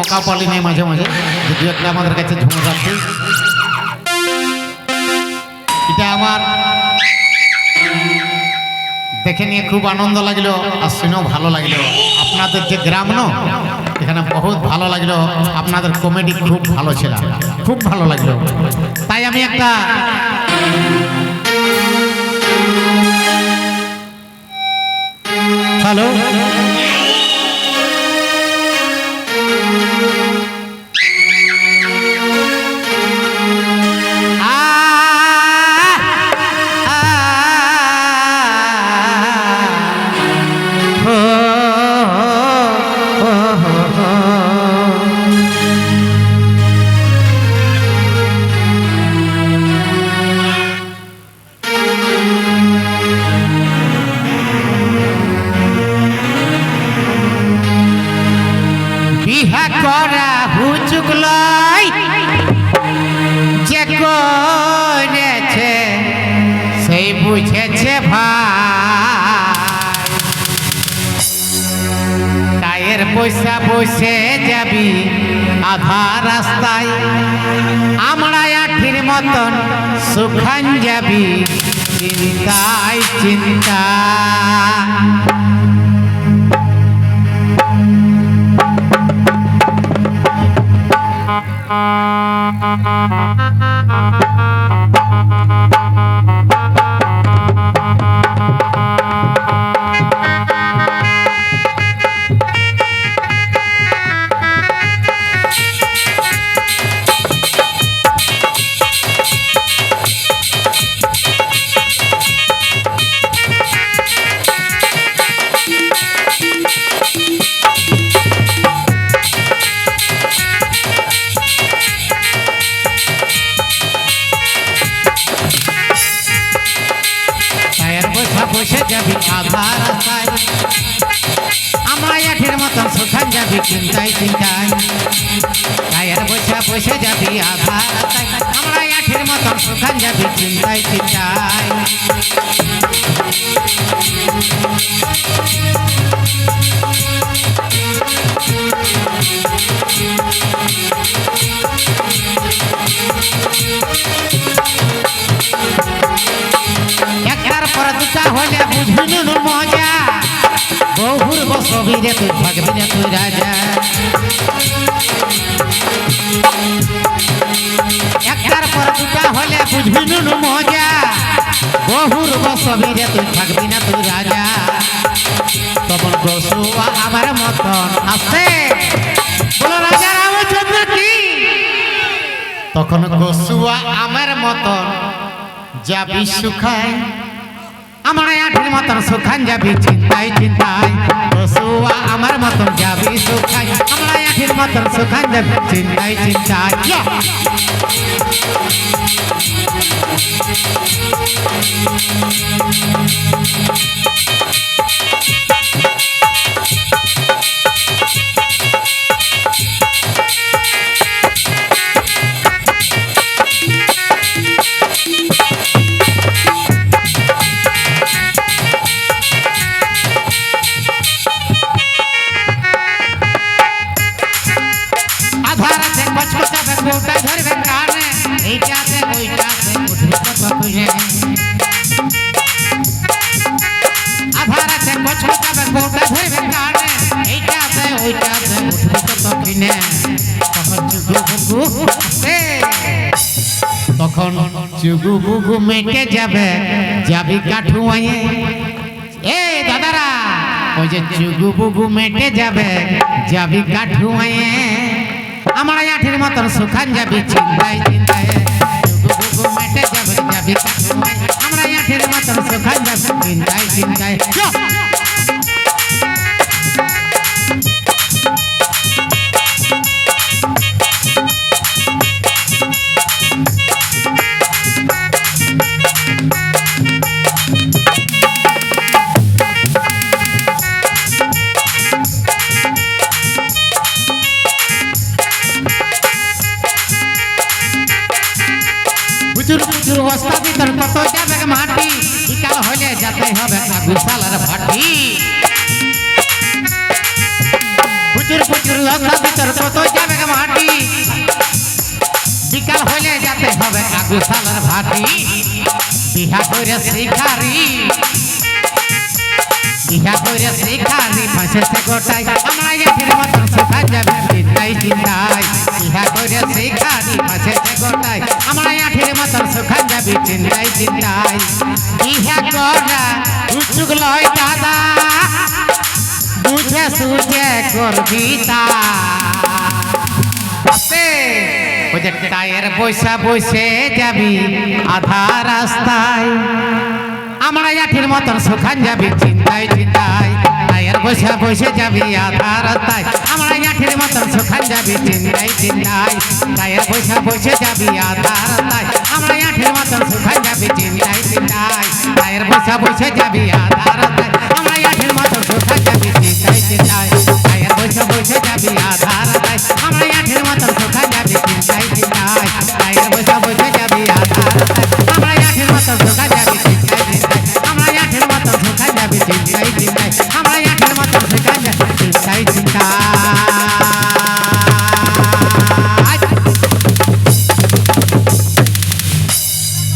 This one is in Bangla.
মৌকা পালি নেই মাঝে মাঝে যদিও একটা আমাদের কাছে ঝুমে যাচ্ছে। এটা আমার দেখে নিয়ে খুব আনন্দ লাগলো আর শুনেও ভালো লাগলো। আপনাদের যে গ্রাম না এখানে বহুত ভালো লাগলো, আপনাদের কমেডি খুব ভালো ছিল, খুব ভালো লাগলো। তাই আমি একটা হ্যালো বিহা করা হুচুক লয় যে করেছে সেই বুঝেছে ভাই। টায়ের পয়সা বসে যাবি আধা রাস্তায়, আমরা আঠির মতন সুখান যাবি চিন্তায় চিন্তা। বসে যাবি আধা রাস্তায়, আমরা আঠের মতন সুখান যাবি চিন্তায় চিন্তায়। টায়ার বসে যাবি আধা রাস্তায়, আমরা আঠের মতন সুখান যাবি চিন্তায় চিন্তায়। একটার পর দুটা হলে বুঝবি নুন মজা, বহুর বসবি রে তুই থাকবি না তুই রাজা। একটার পর দুটা হলে বুঝবি নুন মজা, বহুর বসবি রে তুই থাকবি না তুই রাজা। তখন বসুয়া আমার মতন আসে বলো রাজা রামচন্দ্র কি, তখন বসুয়া আমার মতন যাবি সুখায়, আমরা আঠের মতন সুখান যাবি চিন্তায় চিন্তায়। বসুয়া আমার মতন যাবি সুখায়, আমরা আঠের মতন সুখান যাবি চিন্তায় চিন্তায়। গোটা ধরবে কানে এইটাতে ওইটাতে উঠবে কত খুঁজে, আধারাতে কচকচাবে গোটা ধরবে কানে এইটাতে ওইটাতে উঠবে কত কিনে। তখন চুগু বুগু মেটে যাবে যাবি কাঠুয়ায়ে। এ দাদারা ওই যে চুগু বুগু মেটে যাবে যাবি কাঠুয়ায়ে, আমরা আঠের মতন সুখান যাবি চিন্তায় চিন্তায়। মেটে যাবে যাবি আমরা আঠের মতন সুখান যাবি চিন্তায় চিন্তায়। বস্তা ভিতর কত যাবে মাটি, বিকাল হলে যেতে হবে না গুসালার ভাটি। প্রচুর প্রচুর লতা ভিতর কত যাবে মাটি বিকাল হইলে যাতে হবে আগুসালার ভাটি বিহা করে শিখারি বিহা করে শিখারি ফাঁসেছে গোটাই আমরা ইয়াটির মতন সুখা যাবে চিন্তাই চিন্তাই বিহা করে শিখারি ফাঁসেছে গোটাই আমরা ইয়াটির মতন সুখা যাবে চিন্তাই চিন্তাই বিহা করা উচুক লয় দাদা বুঝে সুঝে করবি তা টায়ের বৈশা বসে যাবি আধা রাস্তায় আমরা ইয়াটির মতন সুখান যাবি চিন্তায় চিন্তায় টায়ের বৈশা বসে যাবি আধা রাস্তায় আমরা ইয়াটির মতন সুখান যাবি চিন্তায় চিন্তায় টায়ের বৈশা বসে যাবি আধা রাস্তায় আমরা ইয়াটির মতন সুখান যাবি চিন্তায় চিন্তায় টায়ের বৈশা বসে যাবি আধা রাস্তায় আমরা ইয়াটির মতন সুখান যাবি চিন্তায় চিন্তায় টায়ের বৈশা বসে যাবি আধা রাস্তায় আমরা ইয়াটির মতন সুখান যাবি চিন্তায় চিন্তায় টায়ের বৈশা বসে যাবি আধা রাস্তায় আমরা ইয়াটির মতন সুখান যাবি চিন্তায় চিন্তায় আমরা ইয়াটির মতন সুখান যাবি চিন্তায় চিন্তায়